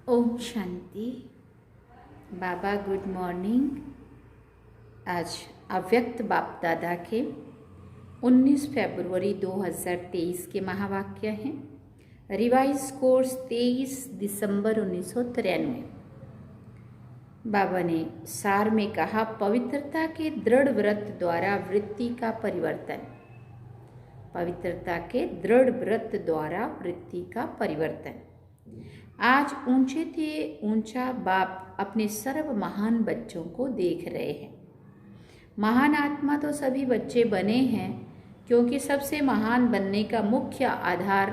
ओम शांति। बाबा good morning. आज अव्यक्त बाप दादा के 19 फरवरी 2023 के महावाक्य हैं। रिवाइज कोर्स 23 दिसंबर 1993। बाबा ने सार में कहा, पवित्रता के दृढ़ व्रत द्वारा वृत्ति का परिवर्तन। पवित्रता के दृढ़ व्रत द्वारा वृत्ति का परिवर्तन। आज ऊंचे थे ऊंचा बाप अपने सर्व महान बच्चों को देख रहे हैं। महान आत्मा तो सभी बच्चे बने हैं, क्योंकि सबसे महान बनने का मुख्य आधार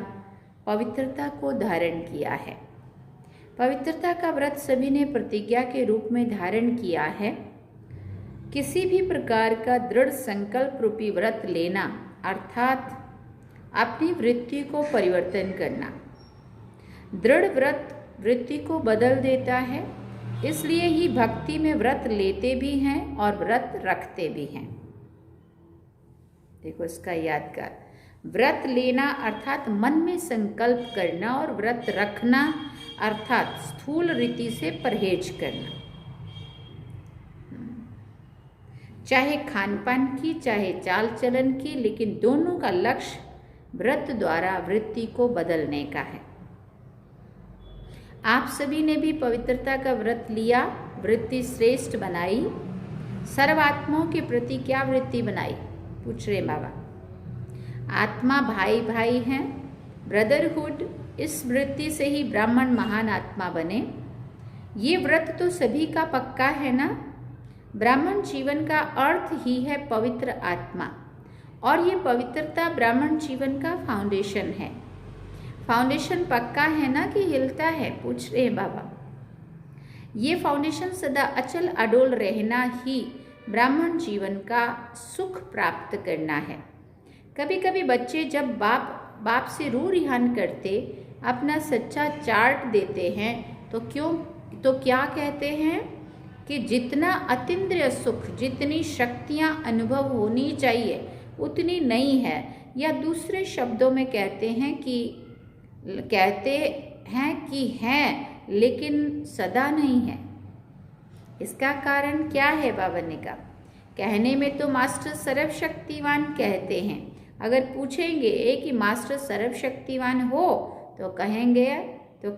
पवित्रता को धारण किया है। पवित्रता का व्रत सभी ने प्रतिज्ञा के रूप में धारण किया है। किसी भी प्रकार का दृढ़ संकल्प रूपी व्रत लेना अर्थात अपनी वृत्ति को परिवर्तन करना। दृढ़ व्रत वृत्ति को बदल देता है, इसलिए ही भक्ति में व्रत लेते भी हैं और व्रत रखते भी हैं। देखो इसका यादगार, व्रत लेना अर्थात मन में संकल्प करना और व्रत रखना अर्थात स्थूल रीति से परहेज करना। चाहे खान पान की, चाहे चाल चलन की, लेकिन दोनों का लक्ष्य व्रत द्वारा वृत्ति को बदलने का है। आप सभी ने भी पवित्रता का व्रत लिया, वृत्ति श्रेष्ठ बनाई। सर्वात्माओं के प्रति क्या वृत्ति बनाई? पूछ रहे बाबा। आत्मा भाई भाई हैं, ब्रदरहुड। इस वृत्ति से ही ब्राह्मण महान आत्मा बने। ये व्रत तो सभी का पक्का है ना। ब्राह्मण जीवन का अर्थ ही है पवित्र आत्मा, और ये पवित्रता ब्राह्मण जीवन का फाउंडेशन है। फाउंडेशन पक्का है ना कि हिलता है? पूछ रहे हैं बाबा। ये फाउंडेशन सदा अचल अडोल रहना ही ब्राह्मण जीवन का सुख प्राप्त करना है। कभी कभी बच्चे जब बाप से रू रिहान करते, अपना सच्चा चार्ट देते हैं, तो क्या कहते हैं कि जितना अतीन्द्रिय सुख, जितनी शक्तियाँ अनुभव होनी चाहिए उतनी नहीं है, या दूसरे शब्दों में कहते हैं कि हैं लेकिन सदा नहीं है। इसका कारण क्या है? बाबा ने कहा, कहने में तो मास्टर सर्वशक्तिवान कहते हैं। अगर पूछेंगे कि मास्टर सर्वशक्तिवान हो तो कहेंगे तो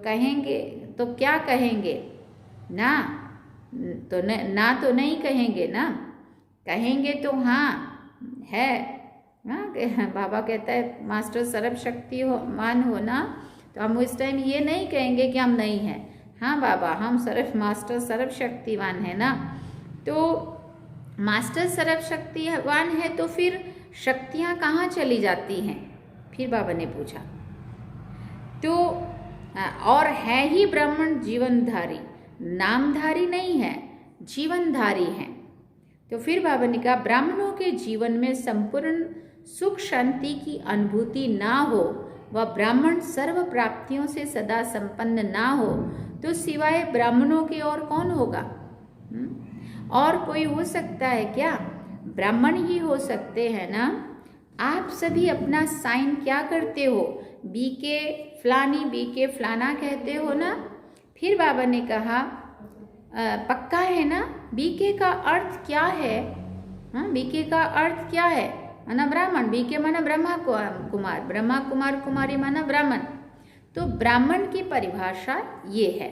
क्या कहेंगे? ना तो नहीं कहेंगे ना। कहेंगे तो हाँ है। बाबा कहता है मास्टर सर्वशक्तिवान हो ना, तो हम उस टाइम ये नहीं कहेंगे कि हम नहीं हैं। हाँ बाबा, हम मास्टर सर्वशक्तिवान है ना। तो मास्टर सर्वशक्तिवान है तो फिर शक्तियाँ कहाँ चली जाती हैं? फिर बाबा ने पूछा। तो और है ही ब्राह्मण जीवनधारी, नामधारी नहीं है, जीवनधारी हैं। तो फिर बाबा ने कहा, ब्राह्मणों के जीवन में संपूर्ण सुख शांति की अनुभूति ना हो, वह ब्राह्मण सर्व प्राप्तियों से सदा संपन्न ना हो, तो सिवाय ब्राह्मणों के और कौन होगा? और कोई हो सकता है क्या? ब्राह्मण ही हो सकते हैं ना। आप सभी अपना साइन क्या करते हो? बीके फलाना कहते हो ना। फिर बाबा ने कहा, पक्का है ना? बीके का अर्थ क्या है? बीके का अर्थ क्या है? माना ब्राह्मण। बीके माना ब्रह्मा कुमार, ब्रह्मा कुमार कुमारी माना ब्राह्मण। तो ब्राह्मण की परिभाषा ये है।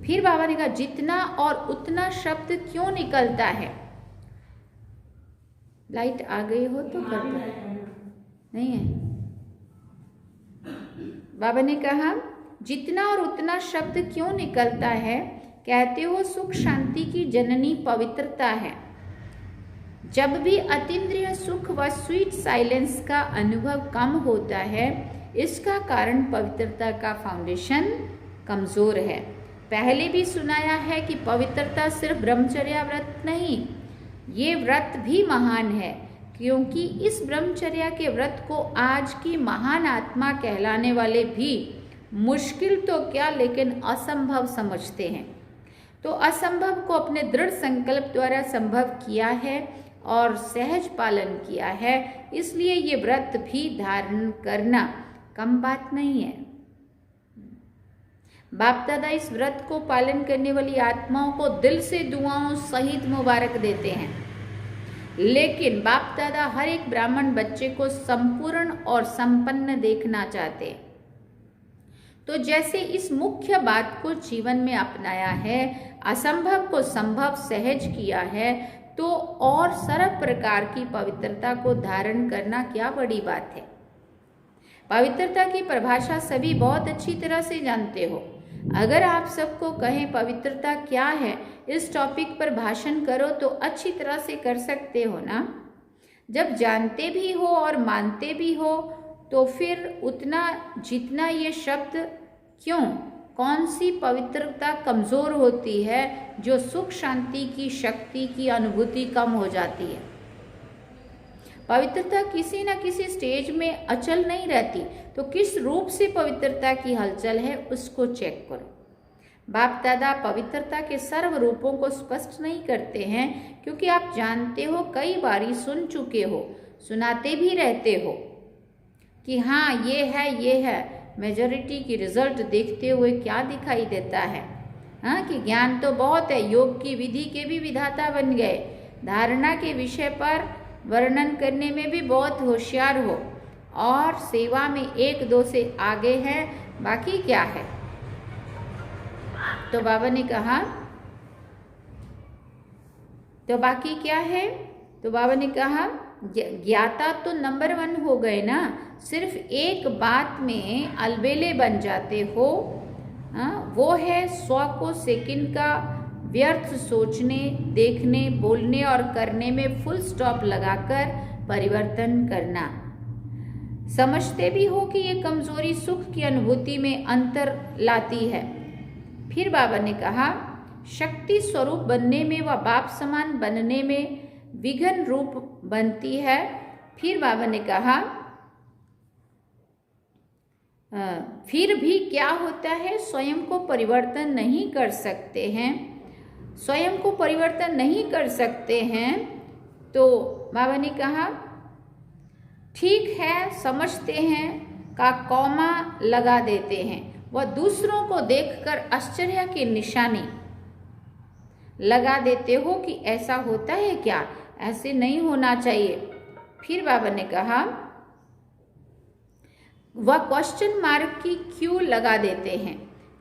फिर बाबा ने कहा, जितना और उतना शब्द क्यों निकलता है? लाइट आ गई हो तो कर दो। नहीं है? बाबा ने कहा, जितना और उतना शब्द क्यों निकलता है? कहते हो सुख शांति की जननी पवित्रता है। जब भी अतीन्द्रिय सुख व स्वीट साइलेंस का अनुभव कम होता है, इसका कारण पवित्रता का फाउंडेशन कमजोर है। पहले भी सुनाया है कि पवित्रता सिर्फ ब्रह्मचर्या व्रत नहीं, ये व्रत भी महान है, क्योंकि इस ब्रह्मचर्या के व्रत को आज की महान आत्मा कहलाने वाले भी मुश्किल तो क्या लेकिन असंभव समझते हैं। तो असंभव को अपने दृढ़ संकल्प द्वारा संभव किया है और सहज पालन किया है, इसलिए ये व्रत भी धारण करना कम बात नहीं है। बाप दादा इस व्रत को पालन करने वाली आत्माओं को दिल से दुआओं सहित मुबारक देते हैं, लेकिन बाप दादा हर एक ब्राह्मण बच्चे को संपूर्ण और संपन्न देखना चाहते हैं। तो जैसे इस मुख्य बात को जीवन में अपनाया है, असंभव को संभव सहज किया है, तो और सर्व प्रकार की पवित्रता को धारण करना क्या बड़ी बात है। पवित्रता की परिभाषा सभी बहुत अच्छी तरह से जानते हो। अगर आप सबको कहें पवित्रता क्या है, इस टॉपिक पर भाषण करो तो अच्छी तरह से कर सकते हो ना। जब जानते भी हो और मानते भी हो तो फिर उतना जितना ये शब्द क्यों, कौन सी पवित्रता कमजोर होती है जो सुख शांति की शक्ति की अनुभूति कम हो जाती है। पवित्रता किसी न किसी स्टेज में अचल नहीं रहती, तो किस रूप से पवित्रता की हलचल है उसको चेक करो। बाप दादा पवित्रता के सर्व रूपों को स्पष्ट नहीं करते हैं, क्योंकि आप जानते हो, कई बारी सुन चुके हो, सुनाते भी रहते हो कि हाँ ये है। मेजॉरिटी की रिजल्ट देखते हुए क्या दिखाई देता है, हाँ, कि ज्ञान तो बहुत है, योग की विधि के भी विधाता बन गए, धारणा के विषय पर वर्णन करने में भी बहुत होशियार हो, और सेवा में 1-2 से आगे हैं, बाकी क्या है। तो बाबा ने कहा तो बाकी क्या है, तो बाबा ने कहा ज्ञाता तो नंबर 1 हो गए ना, सिर्फ एक बात में अलबेले बन जाते हो, वो है स्व को सेकंड का व्यर्थ सोचने, देखने, बोलने और करने में फुल स्टॉप लगाकर परिवर्तन करना। समझते भी हो कि ये कमजोरी सुख की अनुभूति में अंतर लाती है। फिर बाबा ने कहा शक्ति स्वरूप बनने में व बाप समान बनने में विघ्न रूप बनती है। फिर बाबा ने कहा फिर भी क्या होता है, स्वयं को परिवर्तन नहीं कर सकते हैं, स्वयं को परिवर्तन नहीं कर सकते हैं। तो बाबा ने कहा ठीक है, समझते हैं का कौमा लगा देते हैं, वह दूसरों को देखकर आश्चर्य की निशानी लगा देते हो कि ऐसा होता है क्या, ऐसे नहीं होना चाहिए। फिर बाबा ने कहा वह क्वेश्चन मार्क की क्यों लगा देते हैं,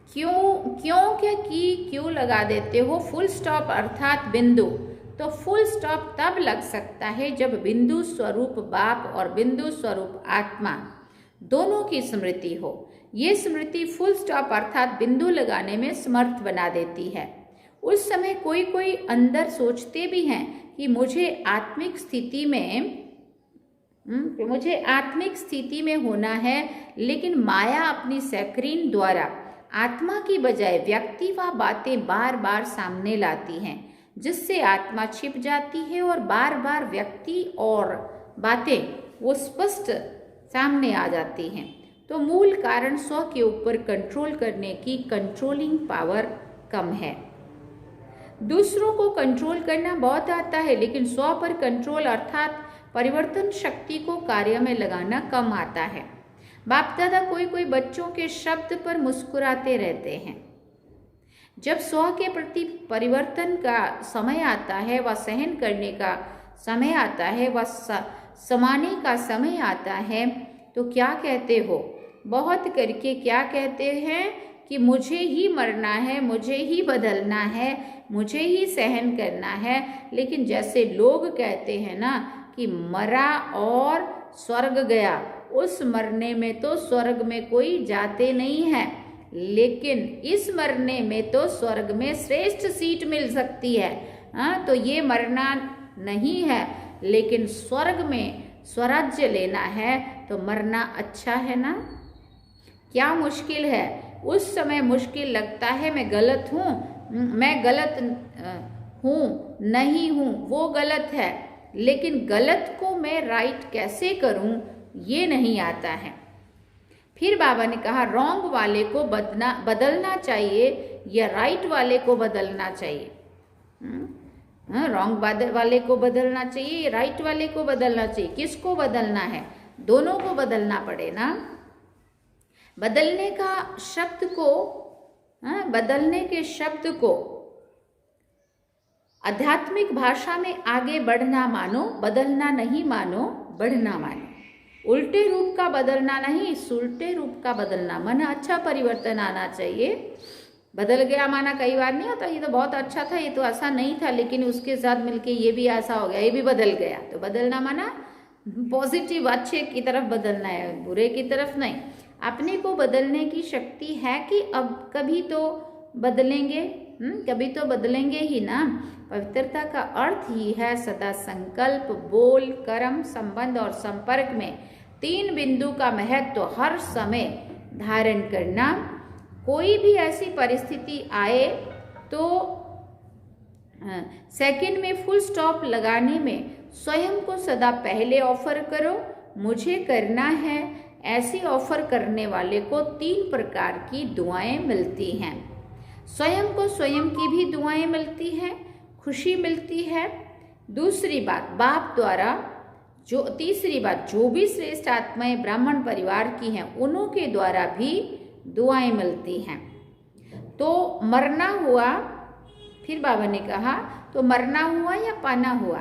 क्यों लगा देते हो, फुल स्टॉप अर्थात बिंदु। तो फुल स्टॉप तब लग सकता है जब बिंदु स्वरूप बाप और बिंदु स्वरूप आत्मा दोनों की स्मृति हो। ये स्मृति फुल स्टॉप अर्थात बिंदु लगाने में समर्थ बना देती है। उस समय कोई अंदर सोचते भी हैं कि मुझे आत्मिक स्थिति में होना है, लेकिन माया अपनी स्क्रीन द्वारा आत्मा की बजाय व्यक्ति व बातें बार बार सामने लाती हैं, जिससे आत्मा छिप जाती है और बार बार व्यक्ति और बातें वो स्पष्ट सामने आ जाती हैं। तो मूल कारण स्व के ऊपर कंट्रोल करने की कंट्रोलिंग पावर कम है। दूसरों को कंट्रोल करना बहुत आता है, लेकिन स्व पर कंट्रोल अर्थात परिवर्तन शक्ति को कार्य में लगाना कम आता है। बाप दादा कोई बच्चों के शब्द पर मुस्कुराते रहते हैं। जब स्व के प्रति परिवर्तन का समय आता है, वह सहन करने का समय आता है, वह समाने का समय आता है, तो क्या कहते हो, बहुत करके क्या कहते हैं कि मुझे ही मरना है, मुझे ही बदलना है, मुझे ही सहन करना है। लेकिन जैसे लोग कहते हैं ना कि मरा और स्वर्ग गया, उस मरने में तो स्वर्ग में कोई जाते नहीं है, लेकिन इस मरने में तो स्वर्ग में श्रेष्ठ सीट मिल सकती है। तो ये मरना नहीं है, लेकिन स्वर्ग में स्वराज्य लेना है तो मरना अच्छा है ना। क्या मुश्किल है, उस समय मुश्किल लगता है मैं गलत हूँ, नहीं हूँ, वो गलत है, लेकिन गलत को मैं राइट कैसे करूँ ये नहीं आता है। फिर बाबा ने कहा रॉन्ग वाले को बदलना चाहिए या राइट वाले को बदलना चाहिए। रॉन्ग वाले को बदलना चाहिए, राइट वाले को बदलना चाहिए, किसको बदलना है, दोनों को बदलना पड़े ना। बदलने का शब्द को बदलने के शब्द को आध्यात्मिक भाषा में आगे बढ़ना मानो, बदलना नहीं मानो, बढ़ना मानो। उल्टे रूप का बदलना नहीं, सुलटे रूप का बदलना, मन अच्छा परिवर्तन आना चाहिए। बदल गया माना कई बार नहीं होता, ये तो बहुत अच्छा था, ये तो ऐसा नहीं था, लेकिन उसके साथ मिलके ये भी ऐसा हो गया, ये भी बदल गया। तो बदलना माना पॉजिटिव, अच्छे की तरफ बदलना है, बुरे की तरफ नहीं। अपने को बदलने की शक्ति है कि अब कभी तो बदलेंगे, कभी तो बदलेंगे ही ना। पवित्रता का अर्थ ही है सदा संकल्प, बोल, कर्म, संबंध और संपर्क में 3 बिंदु का महत्व हर समय धारण करना। कोई भी ऐसी परिस्थिति आए तो सेकंड में फुल स्टॉप लगाने में स्वयं को सदा पहले ऑफर करो, मुझे करना है। ऐसी ऑफर करने वाले को 3 प्रकार की दुआएं मिलती हैं। स्वयं को स्वयं की भी दुआएं मिलती हैं, खुशी मिलती है। दूसरी बात बाप द्वारा, जो तीसरी बात जो भी श्रेष्ठ आत्माएं ब्राह्मण परिवार की हैं उन्हों के द्वारा भी दुआएं मिलती हैं। तो मरना हुआ, फिर बाबा ने कहा तो मरना हुआ या पाना हुआ,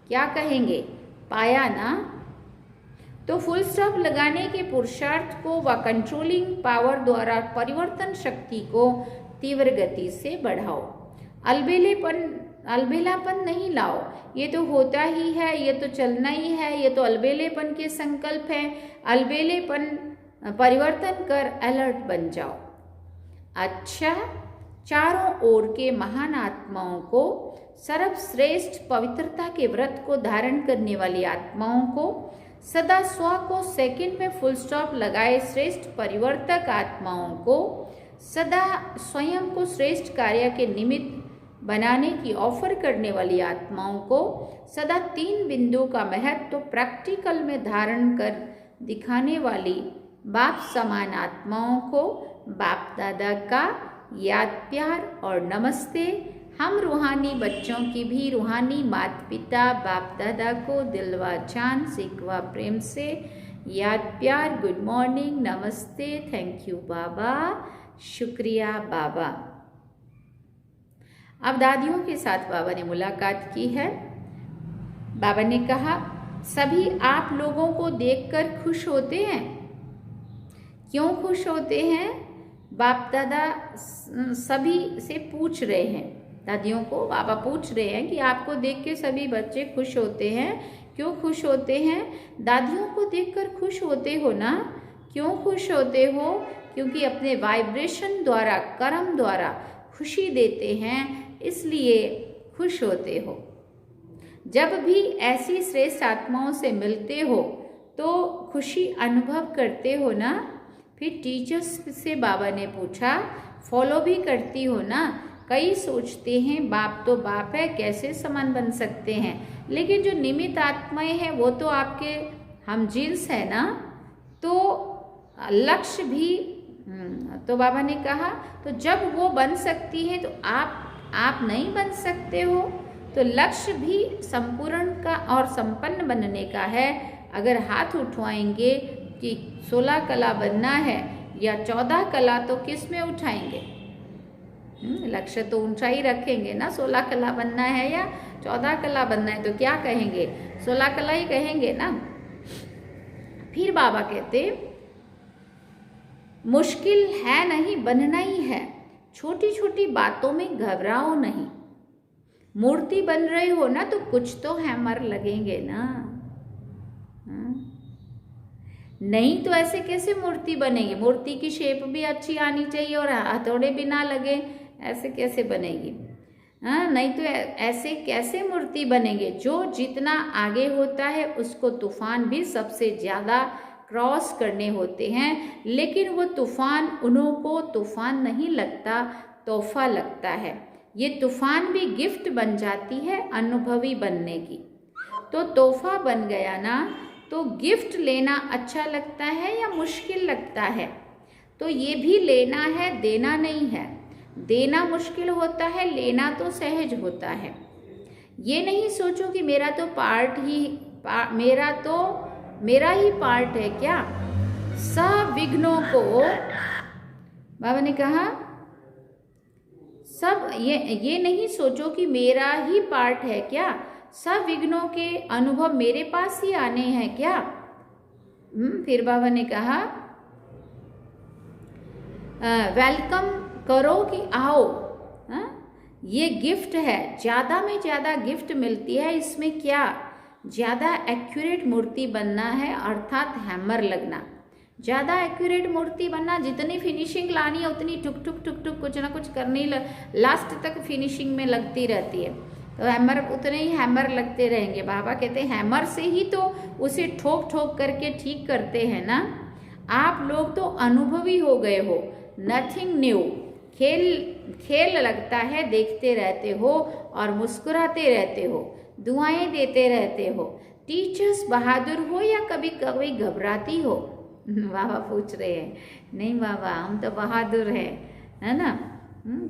क्या कहेंगे? पाया ना। तो फुल स्टॉप लगाने के पुरुषार्थ को व कंट्रोलिंग पावर द्वारा परिवर्तन शक्ति को तीव्र गति से बढ़ाओ। अलबेलापन नहीं लाओ, ये तो होता ही है, ये तो चलना ही है, ये तो अलबेलेपन के संकल्प है। अलबेलेपन परिवर्तन कर अलर्ट बन जाओ। अच्छा, चारों ओर के महान आत्माओं को, सर्वश्रेष्ठ पवित्रता के व्रत को धारण करने वाली आत्माओं को, सदा स्व को सेकंड में फुल स्टॉप लगाए श्रेष्ठ परिवर्तक आत्माओं को, सदा स्वयं को श्रेष्ठ कार्य के निमित्त बनाने की ऑफर करने वाली आत्माओं को, सदा 3 बिंदु का महत्व प्रैक्टिकल में धारण कर दिखाने वाली बाप समान आत्माओं को बाप दादा का याद, प्यार और नमस्ते। हम रूहानी बच्चों की भी रूहानी माता पिता बाप दादा को दिलवा जान सिकवा प्रेम से याद, प्यार, गुड मॉर्निंग, नमस्ते, थैंक यू बाबा, शुक्रिया बाबा। अब दादियों के साथ बाबा ने मुलाकात की है। बाबा ने कहा, सभी आप लोगों को देखकर खुश होते हैं। क्यों खुश होते हैं? बाप दादा सभी से पूछ रहे हैं, दादियों को बाबा पूछ रहे हैं कि आपको देख के सभी बच्चे खुश होते हैं, क्यों खुश होते हैं? दादियों को देखकर खुश होते हो ना। क्यों खुश होते हो? क्योंकि अपने वाइब्रेशन द्वारा, कर्म द्वारा खुशी देते हैं, इसलिए खुश होते हो। जब भी ऐसी श्रेष्ठ आत्माओं से मिलते हो तो खुशी अनुभव करते हो ना। फिर टीचर्स से बाबा ने पूछा, फॉलो भी करती हो ना। कई सोचते हैं बाप तो बाप है, कैसे समान बन सकते हैं, लेकिन जो निमित्त आत्माएं हैं वो तो आपके हम जिन्स है ना। तो लक्ष्य भी तो बाबा ने कहा, तो जब वो बन सकती है तो आप नहीं बन सकते हो। तो लक्ष्य भी संपूर्ण का और संपन्न बनने का है। अगर हाथ उठवाएंगे कि 16 कला बनना है या 14 कला, तो किस में उठाएंगे? लक्ष्य तो ऊंचा ही रखेंगे ना। 16 कला बनना है या 14 कला बनना है, तो क्या कहेंगे? 16 कला ही कहेंगे ना। फिर बाबा कहते, मुश्किल है नहीं, बनना ही है। छोटी छोटी बातों में घबराओ नहीं। मूर्ति बन रही हो ना तो कुछ तो हैमर लगेंगे ना। नहीं तो ऐसे कैसे मूर्ति बनेगी? मूर्ति की शेप भी अच्छी आनी चाहिए और हथौड़े भी ना लगे, ऐसे कैसे बनेगी? नहीं तो ऐसे कैसे मूर्ति बनेंगे? जो जितना आगे होता है उसको तूफान भी सबसे ज़्यादा क्रॉस करने होते हैं, लेकिन वो तूफान उन्हों को तूफान नहीं लगता, तोहफा लगता है। ये तूफान भी गिफ्ट बन जाती है अनुभवी बनने की। तो तोहफा बन गया ना, तो गिफ्ट लेना अच्छा लगता है या मुश्किल लगता है? तो ये भी लेना है, देना नहीं है। देना मुश्किल होता है, लेना तो सहज होता है। ये नहीं सोचो कि मेरा तो मेरा ही पार्ट है क्या। सब विघ्नों को बाबा ने कहा, सब ये नहीं सोचो कि मेरा ही पार्ट है क्या, सब विघ्नों के अनुभव मेरे पास ही आने हैं क्या। फिर बाबा ने कहा वेलकम करो कि आओ, ये गिफ्ट है, ज़्यादा में ज़्यादा गिफ्ट मिलती है। इसमें क्या, ज़्यादा एक्यूरेट मूर्ति बनना है, अर्थात हैमर लगना, ज़्यादा एक्यूरेट मूर्ति बनना, जितनी फिनिशिंग लानी है उतनी टुक टुक टुक टुक कुछ ना कुछ करनी, लास्ट तक फिनिशिंग में लगती रहती है। तो हैमर उतने ही हैमर लगते रहेंगे। बाबा कहते हैं हैमर से ही तो उसे ठोक ठोक करके ठीक करते हैं ना। आप लोग तो अनुभवी हो गए हो, नथिंग न्यू, खेल लगता है, देखते रहते हो और मुस्कुराते रहते हो, दुआएं देते रहते हो। टीचर्स बहादुर हो या कभी कभी घबराती हो? बाबा पूछ रहे हैं। नहीं बाबा, हम तो बहादुर हैं, है ना।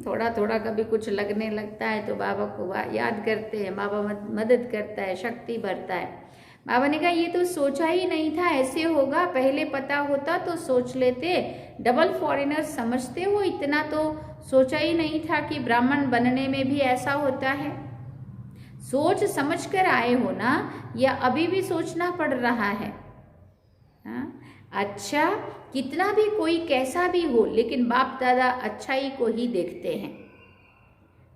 थोड़ा थोड़ा कभी कुछ लगने लगता है तो बाबा को याद करते हैं, बाबा मदद करता है, शक्ति भरता है। बाबा ने कहा ये तो सोचा ही नहीं था ऐसे होगा, पहले पता होता तो सोच लेते। डबल फॉरेनर समझते हो, इतना तो सोचा ही नहीं था कि ब्राह्मण बनने में भी ऐसा होता है। सोच समझ कर आए हो ना, या अभी भी सोचना पड़ रहा है? अच्छा, कितना भी कोई कैसा भी हो, लेकिन बाप दादा अच्छाई को ही देखते हैं।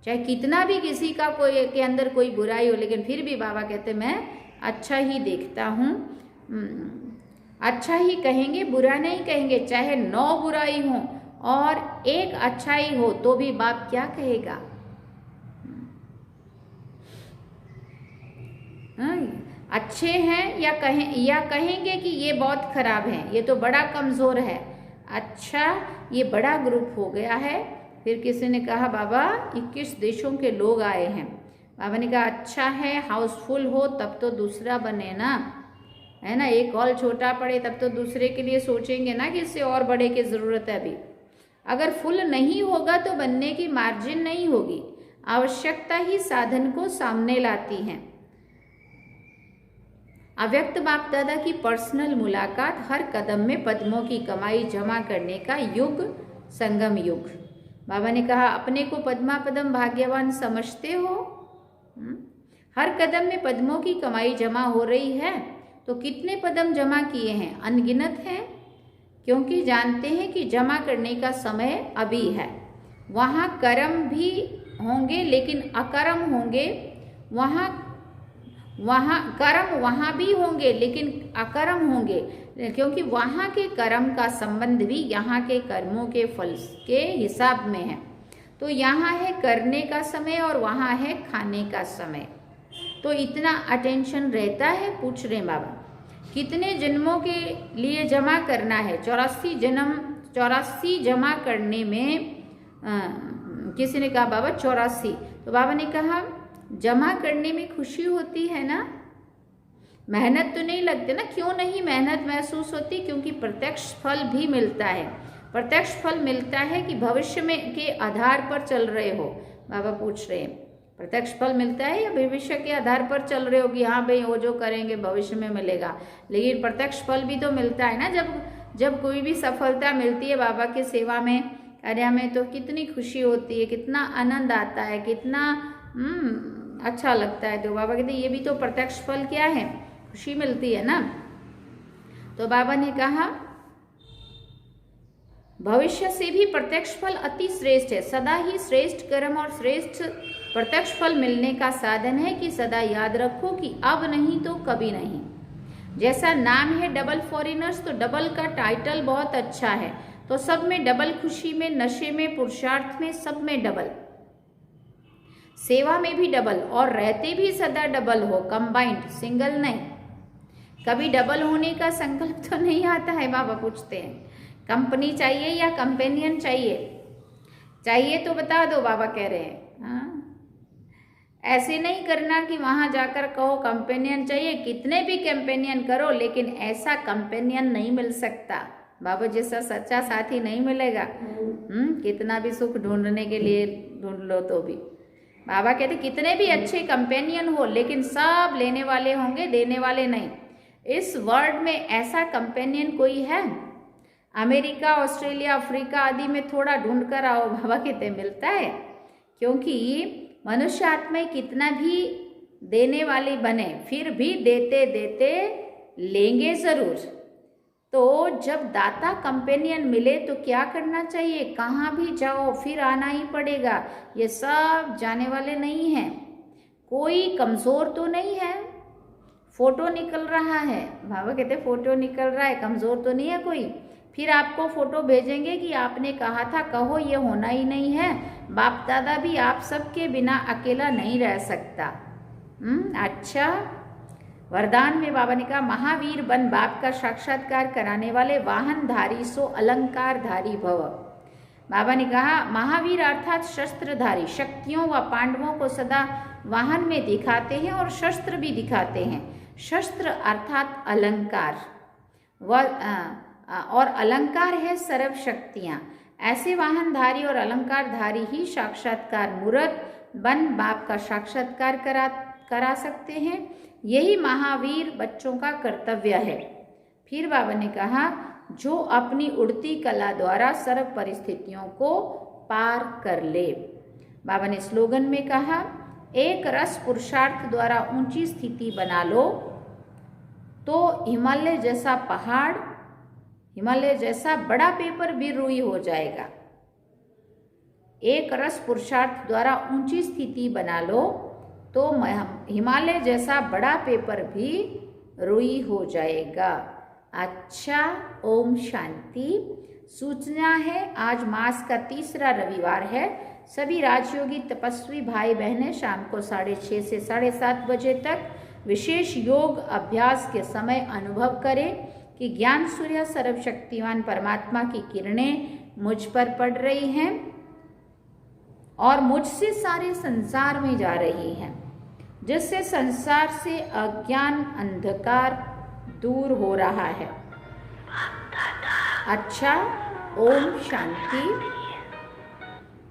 चाहे कितना भी किसी का कोई के अंदर कोई बुराई हो, लेकिन फिर भी बाबा कहते मैं अच्छा ही देखता हूँ, अच्छा ही कहेंगे, बुरा नहीं कहेंगे। चाहे 9 बुराई हो और 1 अच्छाई हो तो भी बाप क्या कहेगा? अच्छे हैं या कहेंगे कि ये बहुत खराब है, ये तो बड़ा कमज़ोर है। अच्छा, ये बड़ा ग्रुप हो गया है। फिर किसी ने कहा बाबा 21 देशों के लोग आए हैं। बाबा ने कहा अच्छा है, हाउसफुल हो तब तो दूसरा बने ना, है ना। एक हॉल छोटा पड़े तब तो दूसरे के लिए सोचेंगे ना कि इससे और बड़े की ज़रूरत है अभी। अगर फुल नहीं होगा तो बनने की मार्जिन नहीं होगी। आवश्यकता ही साधन को सामने लाती है। अव्यक्त बाप दादा की पर्सनल मुलाकात, हर कदम में पद्मों की कमाई जमा करने का युग, संगम युग। बाबा ने कहा अपने को पद्मा पदम भाग्यवान समझते हो? हर कदम में पद्मों की कमाई जमा हो रही है, तो कितने पदम जमा किए हैं? अनगिनत हैं, क्योंकि जानते हैं कि जमा करने का समय अभी है। वहाँ कर्म भी होंगे लेकिन अकर्म होंगे, वहाँ कर्म वहाँ भी होंगे लेकिन अकर्म होंगे, क्योंकि वहाँ के कर्म का संबंध भी यहाँ के कर्मों के फल के हिसाब में है। तो यहाँ है करने का समय और वहाँ है खाने का समय। तो इतना अटेंशन रहता है? पूछ रहे बाबा कितने जन्मों के लिए जमा करना है? 84 जमा करने में किसी ने कहा बाबा 84। तो बाबा ने कहा जमा करने में खुशी होती है ना, मेहनत तो नहीं लगती ना। क्यों नहीं मेहनत महसूस होती? क्योंकि प्रत्यक्ष फल भी मिलता है। प्रत्यक्ष फल मिलता है कि भविष्य में के आधार पर चल रहे हो? बाबा पूछ रहे हैं प्रत्यक्ष फल मिलता है या भविष्य के आधार पर चल रहे हो कि हाँ भाई वो जो करेंगे भविष्य में मिलेगा। लेकिन प्रत्यक्ष फल भी तो मिलता है ना। जब कोई भी सफलता मिलती है बाबा की सेवा में, कार्य में, तो कितनी खुशी होती है, कितना आनंद आता है, कितना अच्छा लगता है। तो बाबा कहते हैं ये भी तो प्रत्यक्ष फल क्या है, खुशी मिलती है ना। तो बाबा ने कहा भविष्य से भी प्रत्यक्ष फल अति श्रेष्ठ है। सदा ही श्रेष्ठ कर्म और श्रेष्ठ प्रत्यक्ष फल मिलने का साधन है कि सदा याद रखो कि अब नहीं तो कभी नहीं। जैसा नाम है डबल फॉरेनर्स, तो डबल का टाइटल बहुत अच्छा है। तो सब में डबल, खुशी में, नशे में, पुरुषार्थ में, सब में डबल, सेवा में भी डबल, और रहते भी सदा डबल हो, कंबाइंड, सिंगल नहीं। कभी डबल होने का संकल्प तो नहीं आता है? बाबा पूछते हैं कंपनी चाहिए या कंपेनियन चाहिए तो बता दो, बाबा कह रहे हैं। हाँ, ऐसे नहीं करना कि वहां जाकर कहो कंपेनियन चाहिए। कितने भी कंपेनियन करो लेकिन ऐसा कंपेनियन नहीं मिल सकता, बाबा जैसा सच्चा साथी नहीं मिलेगा। कितना भी सुख ढूंढने के लिए ढूंढ लो तो भी। बाबा कहते कितने भी अच्छे कंपेनियन हो लेकिन सब लेने वाले होंगे, देने वाले नहीं। इस वर्ल्ड में ऐसा कंपेनियन कोई है? अमेरिका, ऑस्ट्रेलिया, अफ्रीका आदि में थोड़ा ढूंढ कर आओ, बाबा कहते मिलता है। क्योंकि मनुष्य आत्माएं कितना भी देने वाली बने फिर भी देते देते लेंगे ज़रूर। तो जब दाता कंपेनियन मिले तो क्या करना चाहिए, कहाँ भी जाओ फिर आना ही पड़ेगा। ये सब जाने वाले नहीं हैं, कोई कमज़ोर तो नहीं है। फोटो निकल रहा है, बाबा कहते फोटो निकल रहा है, कमज़ोर तो नहीं है कोई। फिर आपको फोटो भेजेंगे कि आपने कहा था, कहो ये होना ही नहीं है। बाप दादा भी आप सबके बिना अकेला नहीं रह सकता। अच्छा, वरदान में बाबा ने कहा महावीर बन बाप का साक्षात्कार कराने वाले वाहनधारी सो अलंकारधारी भव। बाबा ने कहा महावीर अर्थात शस्त्रधारी, शक्तियों व पांडवों को सदा वाहन में दिखाते हैं और शस्त्र भी दिखाते हैं। शस्त्र अर्थात अलंकार और अलंकार है सर्व शक्तियाँ। ऐसे वाहनधारी और अलंकारधारी ही साक्षात्कार मूर्त बन बाप का साक्षात्कार करा सकते हैं। यही महावीर बच्चों का कर्तव्य है। फिर बाबा ने कहा जो अपनी उड़ती कला द्वारा सर्व परिस्थितियों को पार कर ले। बाबा ने स्लोगन में कहा एक रस पुरुषार्थ द्वारा ऊंची स्थिति बना लो तो हिमालय जैसा पहाड़, हिमालय जैसा बड़ा पेपर भी रुई हो जाएगा। एक रस पुरुषार्थ द्वारा ऊंची स्थिति बना लो तो हिमालय जैसा बड़ा पेपर भी रुई हो जाएगा। अच्छा, ओम शांति। सूचना है आज मास का तीसरा रविवार है। सभी राजयोगी तपस्वी भाई बहनें शाम को 6:30 से 7:30 बजे तक विशेष योग अभ्यास के समय अनुभव करें कि ज्ञान सूर्य सर्वशक्तिवान परमात्मा की किरणें मुझ पर पड़ रही हैं और मुझसे सारे संसार में जा रही हैं, जिससे संसार से अज्ञान अंधकार दूर हो रहा है। अच्छा, ओम शांति।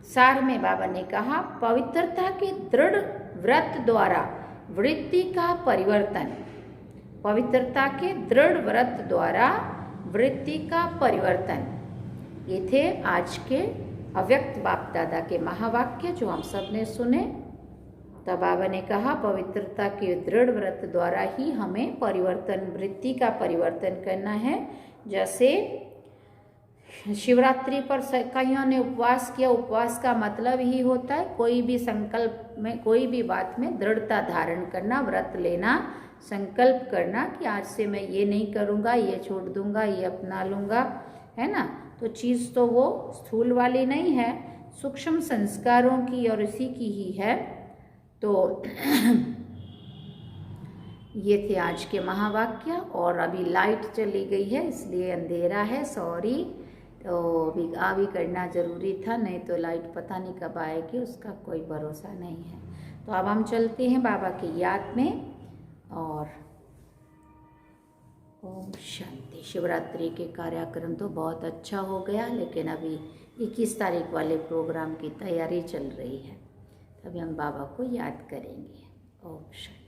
सार में बाबा ने कहा पवित्रता के दृढ़ व्रत द्वारा वृत्ति का परिवर्तन, पवित्रता के दृढ़ व्रत द्वारा वृत्ति का परिवर्तन। ये थे आज के अव्यक्त बाप दादा के महावाक्य जो हम सब ने सुने। तब बाबा ने कहा पवित्रता के दृढ़ व्रत द्वारा ही हमें परिवर्तन, वृत्ति का परिवर्तन करना है। जैसे शिवरात्रि पर कईयों ने उपवास किया, उपवास का मतलब ही होता है कोई भी संकल्प में, कोई भी बात में दृढ़ता धारण करना, व्रत लेना, संकल्प करना कि आज से मैं ये नहीं करूँगा, ये छोड़ दूँगा, ये अपना लूँगा, है ना। तो चीज़ तो वो स्थूल वाली नहीं है, सूक्ष्म संस्कारों की और इसी की ही है। तो ये थे आज के महावाक्य। और अभी लाइट चली गई है इसलिए अंधेरा है, सॉरी। तो अभी करना ज़रूरी था, नहीं तो लाइट पता नहीं कब आएगी, उसका कोई भरोसा नहीं है। तो अब हम चलते हैं बाबा की याद में। और ओम शांति। शिवरात्रि के कार्यक्रम तो बहुत अच्छा हो गया, लेकिन अभी 21 तारीख वाले प्रोग्राम की तैयारी चल रही है, तभी हम बाबा को याद करेंगे। ओम शांति।